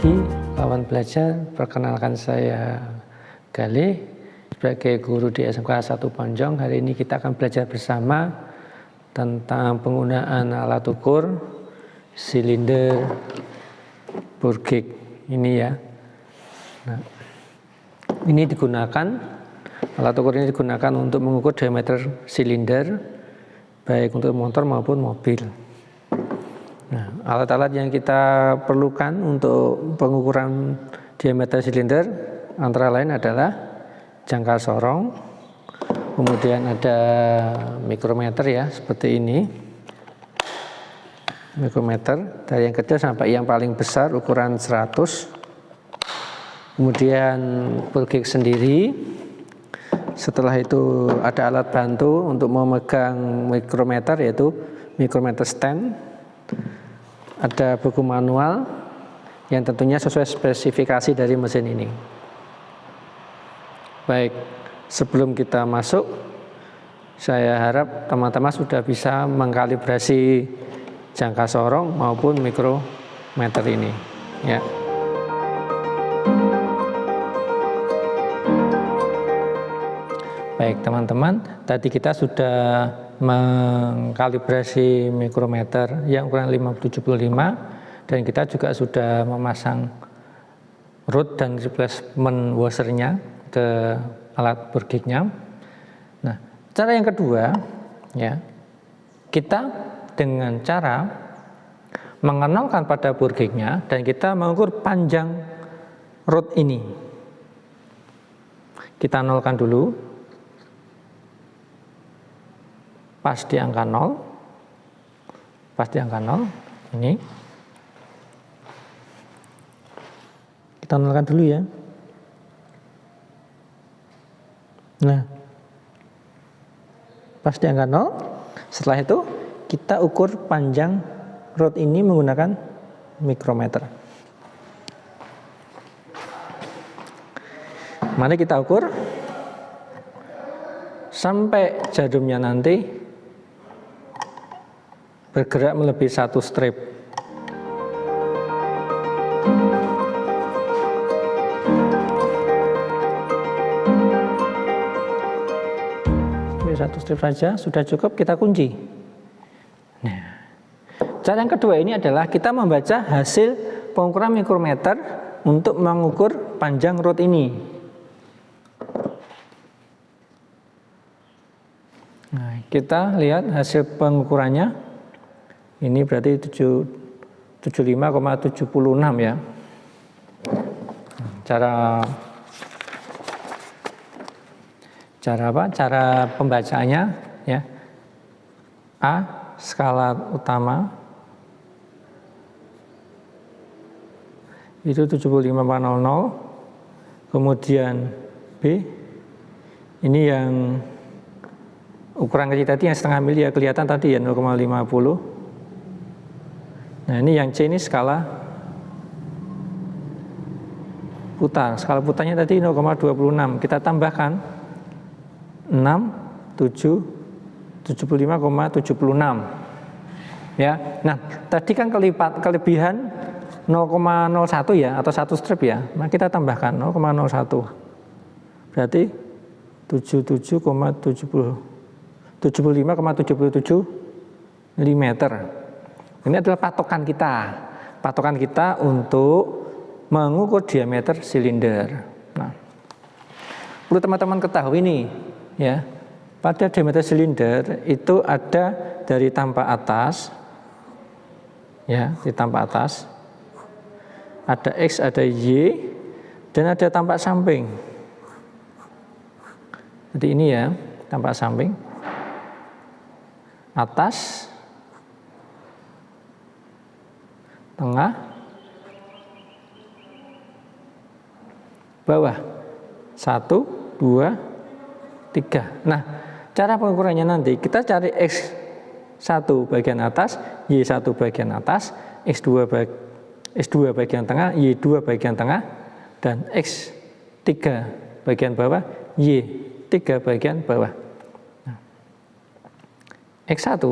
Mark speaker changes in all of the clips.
Speaker 1: lagi kawan belajar, perkenalkan saya Galih sebagai guru di SMK 1 Ponjong. Hari ini kita akan belajar bersama tentang penggunaan alat ukur silinder bore gauge ini ya. Nah, ini digunakan, alat ukur ini digunakan untuk mengukur diameter silinder baik untuk motor maupun mobil. Nah, alat-alat yang kita perlukan untuk pengukuran diameter silinder antara lain adalah jangkar sorong, kemudian ada mikrometer ya, seperti ini. Mikrometer dari yang kecil sampai yang paling besar ukuran 100. Kemudian bore gauge sendiri. Setelah itu ada alat bantu untuk memegang mikrometer, yaitu mikrometer stand. Ada buku manual yang tentunya sesuai spesifikasi dari mesin ini. Baik, sebelum kita masuk, saya harap teman-teman sudah bisa mengkalibrasi jangkar sorong maupun mikrometer ini ya. Baik teman-teman, tadi kita sudah mengkalibrasi mikrometer yang ukuran 575 dan kita juga sudah memasang root dan replacement washernya ke alat bore gauge-nya. Nah, cara yang kedua ya, kita dengan cara mengenalkan pada bore gauge-nya dan kita mengukur panjang root ini. Kita nolkan dulu. Pas di angka 0, ini kita nolkan dulu ya. Nah, pas di angka 0, setelah itu kita ukur panjang root ini menggunakan mikrometer. Mari kita ukur sampai jarumnya nanti bergerak melebihi 1 strip. Satu strip saja sudah cukup, kita kunci. Nah, cara yang kedua ini adalah kita membaca hasil pengukuran mikrometer untuk mengukur panjang root ini. Nah, kita lihat hasil pengukurannya. Ini berarti 75,76 ya. Cara apa? Cara pembacaannya ya. A skala utama itu 75,00. Kemudian B ini yang ukuran kecil tadi yang setengah mili ya, kelihatan tadi ya 0,50. Nah, ini yang C ini skala putar. Skala putarnya tadi 0,26. Kita tambahkan 6, 7, 75,76. Ya. Nah, tadi kan kelebihan 0,01 ya, atau 1 strip ya. Nah, kita tambahkan 0,01. Berarti 75,77 mm. Ini adalah patokan kita untuk mengukur diameter silinder. Nah, perlu teman-teman ketahui nih, ya, pada diameter silinder itu ada dari tampak atas, ya, di tampak atas, ada X, ada Y, dan ada tampak samping. Jadi ini ya, tampak samping, atas, tengah, bawah. 1, 2, 3. Nah, cara pengukurannya nanti kita cari X1 bagian atas, Y1 bagian atas, X2 bagian tengah, Y2 bagian tengah, dan X3 bagian bawah, Y3 bagian bawah. Nah, X1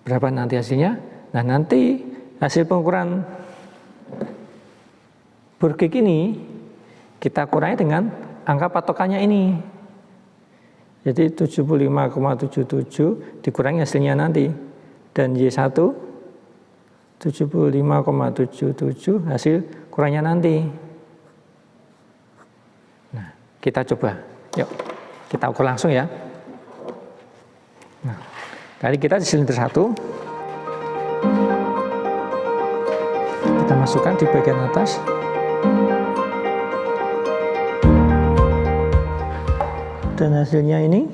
Speaker 1: berapa nanti hasilnya? Nah, nanti hasil pengukuran Burkik ini kita kurangi dengan angka patokannya ini. Jadi 75,77 dikurangi hasilnya nanti. Dan Y1 75,77 hasil kurangnya nanti. Nah, kita coba. Yuk, kita ukur langsung ya. Nah, kali kita di silinder 1. Kita masukkan di bagian atas. Dan hasilnya ini,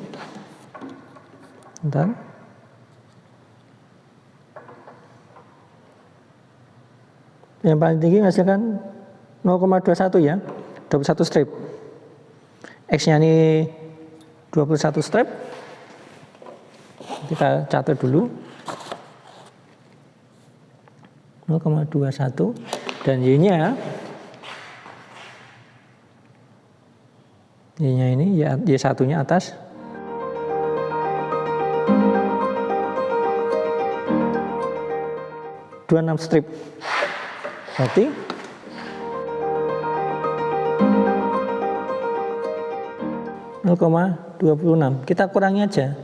Speaker 1: bentar. Yang paling tinggi menghasilkan 0,21 ya, 21 strip. X-nya ini 21 strip. Kita catat dulu. 0,21 dan Y-nya ini Y1-nya atas. (26 strip). Berarti (0,26). Kita kurangi aja.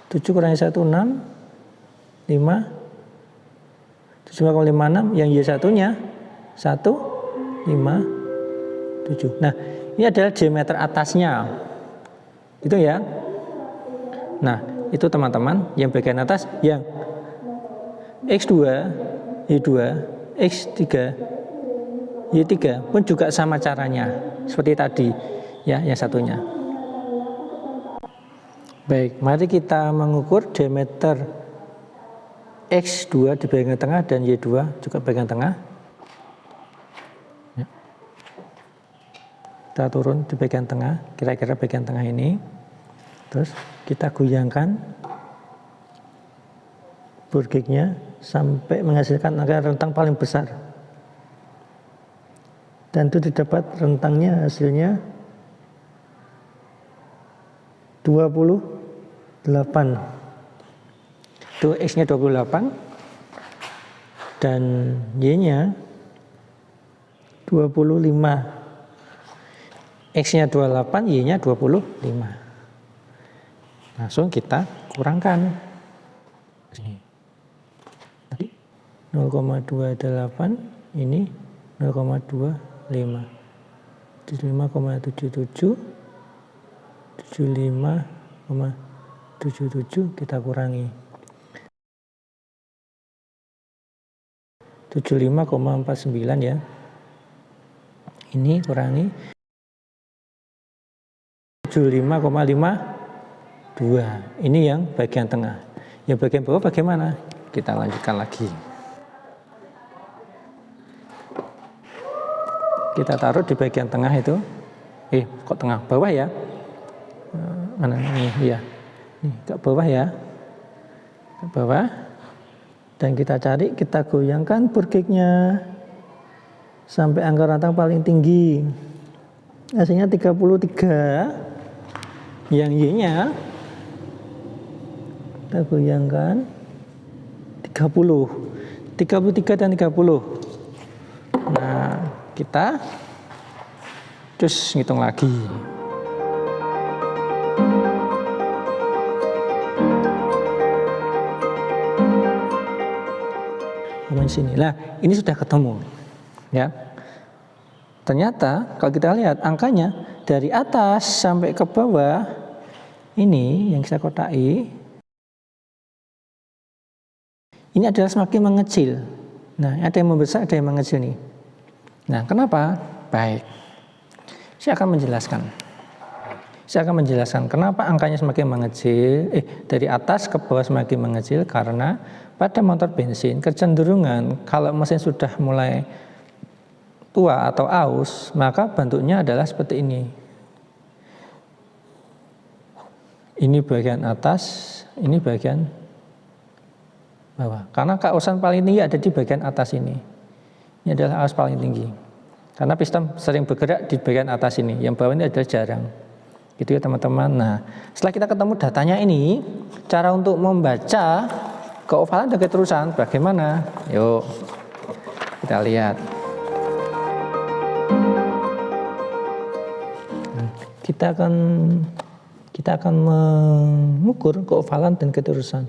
Speaker 1: 7 kurangi 1 6, 5, 7,56, yang Y1-nya 1, 5, 7. Nah, ini adalah diameter atasnya. Itu ya. Nah, itu teman-teman yang bagian atas yang X2, Y2, X3, Y3 pun juga sama caranya. Seperti tadi ya, yang satunya. Baik, mari kita mengukur diameter X2 di bagian tengah dan Y2 juga bagian tengah. Ya. Kita turun di bagian tengah, kira-kira bagian tengah ini. Terus kita goyangkan burkiknya sampai menghasilkan angka rentang paling besar. Dan itu didapat rentangnya hasilnya 28. Itu X-nya 28 dan Y-nya 25. X-nya 28, Y-nya 25. Langsung kita kurangkan. 0,28 ini 0,25. 75,77 75,77 kita kurangi 75,49 ya. Ini kurangi 75,52. Ini yang bagian tengah. Yang bagian bawah bagaimana? Kita lanjutkan lagi. Kita taruh di bagian tengah itu. Kok tengah? Bawah ya? Mana ini? Iya. Nih, ke bawah ya. Ke bawah. Dan kita cari, kita goyangkan burkiknya sampai angka rentang paling tinggi. Hasilnya 33. Yang Y-nya kita goyangkan 30. 33 dan 30. Nah, kita terus ngitung lagi. Sini. Nah, ini sudah ketemu, ya. Ternyata kalau kita lihat angkanya dari atas sampai ke bawah ini yang saya kotai, ini adalah semakin mengecil. Nah, ada yang membesar, ada yang mengecil nih. Nah, kenapa? Baik, saya akan menjelaskan kenapa angkanya semakin mengecil, dari atas ke bawah semakin mengecil, karena pada motor bensin kecenderungan kalau mesin sudah mulai tua atau aus, maka bentuknya adalah seperti ini. Ini bagian atas, ini bagian bawah. Karena keausan paling tinggi ada di bagian atas ini. Ini adalah aus paling tinggi. Karena piston sering bergerak di bagian atas ini, yang bawah ini adalah jarang. Gitu ya teman-teman. Nah, setelah kita ketemu datanya ini, cara untuk membaca keovalan dan keterusan bagaimana? Yuk kita lihat. kita akan mengukur keovalan dan keterusan.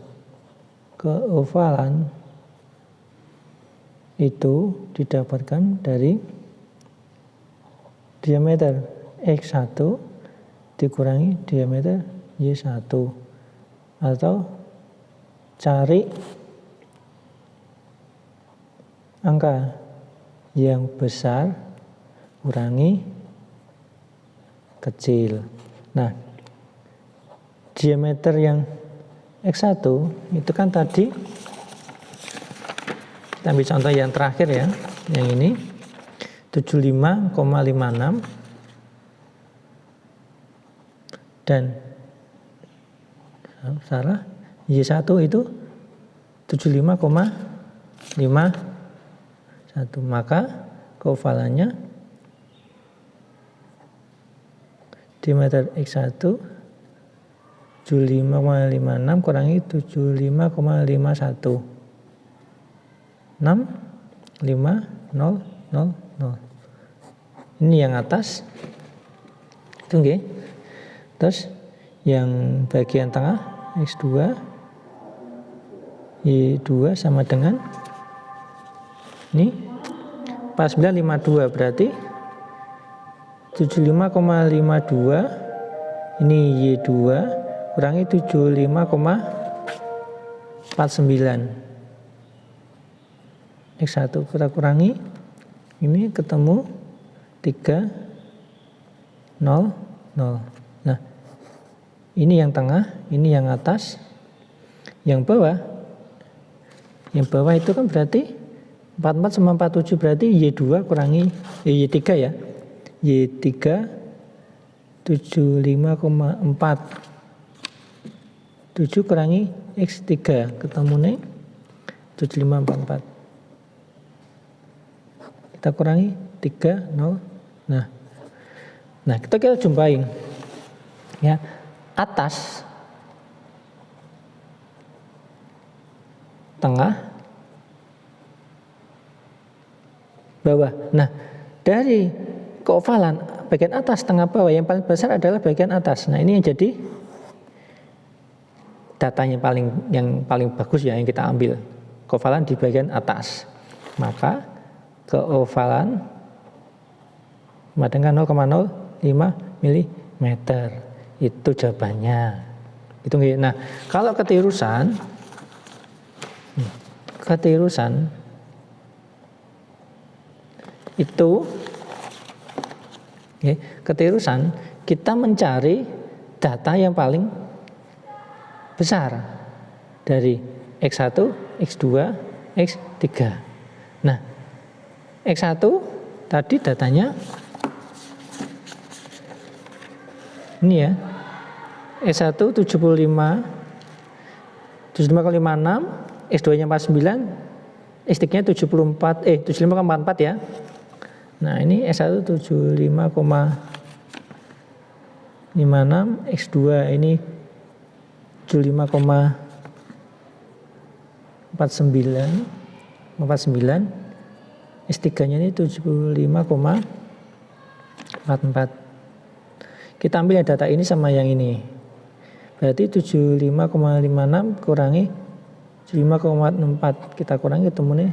Speaker 1: Keovalan itu didapatkan dari diameter X1 dikurangi diameter Y1, atau cari angka yang besar kurangi kecil. Nah, diameter yang X1 itu kan tadi, kita ambil contoh yang terakhir ya, yang ini 75,56, dan salah, Y1 itu 75,51, maka keovalannya diameter X1 75,56 kurangi 75,51, 6,5,0,0,0. Ini yang atas itu nggih. Terus yang bagian tengah X2 Y2 sama dengan ini 49,52, berarti 75,52 ini Y2 kurangi 75,49. X1 kita kurangi, ini ketemu 3,00. Nah, ini yang tengah, ini yang atas. Yang bawah itu kan berarti 44 sama 47, berarti Y2 kurangi Y3 ya. Y3 75,4. 7 kurangi X3 ketemu nih 75,44. Kita kurangi 3,0. Nah, kita jumpain ya, atas, tengah, bawah. Nah, dari keovalan bagian atas, tengah, bawah, yang paling besar adalah bagian atas. Nah, ini yang jadi datanya yang paling bagus ya, yang kita ambil keovalan di bagian atas. Maka keovalan sama dengan 0,05 mm. Itu jawabannya. Itu. Nah, kalau ketirusan itu ketirusan kita mencari data yang paling besar dari X1, X2, X3. Nah, X1 tadi datanya ini ya, S1 75,56, X2-nya 49, X3-nya 75,44 ya. Nah, ini S1 75,56, X2 ini 75,49, S3-nya ini 75,44. Kita ambil data ini sama yang ini. Berarti 75,56 kurangi 75,64. Kita kurangi ketemu nih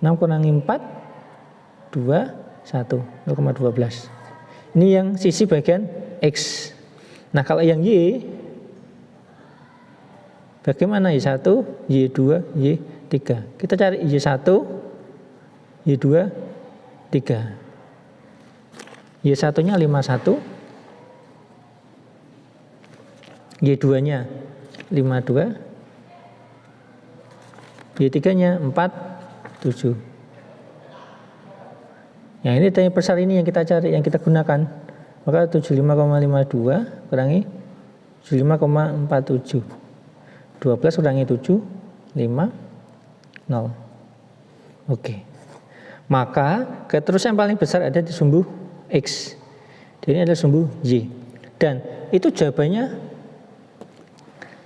Speaker 1: 6 kurangi 4, 2, 1, 0,12. Ini yang sisi bagian X. Nah, kalau yang Y, bagaimana Y1, Y2, Y3? Kita cari Y1, Y2, 3. Y1-nya 51, Y2-nya 52, Y3-nya 47. Yang ini tanya besar ini yang kita cari, yang kita gunakan. Maka 75,52 kurangi 75,47. 12 kurangi 7, 5, 0. Oke. Maka keterusan yang paling besar ada di sumbu X. Dan ini adalah sumbu Y. Dan itu jawabannya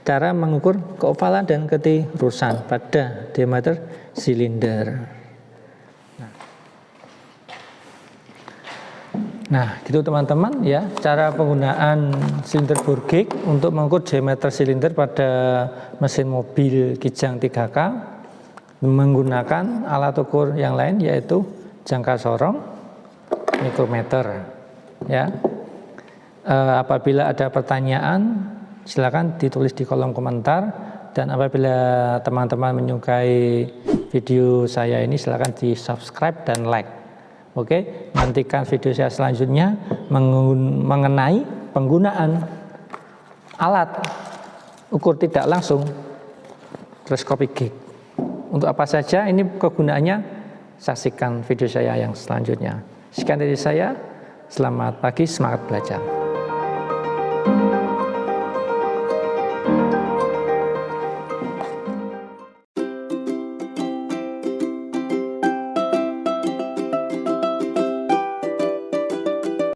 Speaker 1: cara mengukur keovalan dan ketirusan pada diameter silinder. Nah, gitu teman-teman ya, cara penggunaan silinder bore gauge untuk mengukur diameter silinder pada mesin mobil Kijang 3K menggunakan alat ukur yang lain yaitu jangka sorong, mikrometer ya. Apabila ada pertanyaan silakan ditulis di kolom komentar, dan apabila teman-teman menyukai video saya ini silakan di subscribe dan like. Oke, nantikan video saya selanjutnya mengenai penggunaan alat ukur tidak langsung teleskopik gauge. Untuk apa saja ini kegunaannya, saksikan video saya yang selanjutnya. Sekian dari saya, selamat pagi, semangat belajar.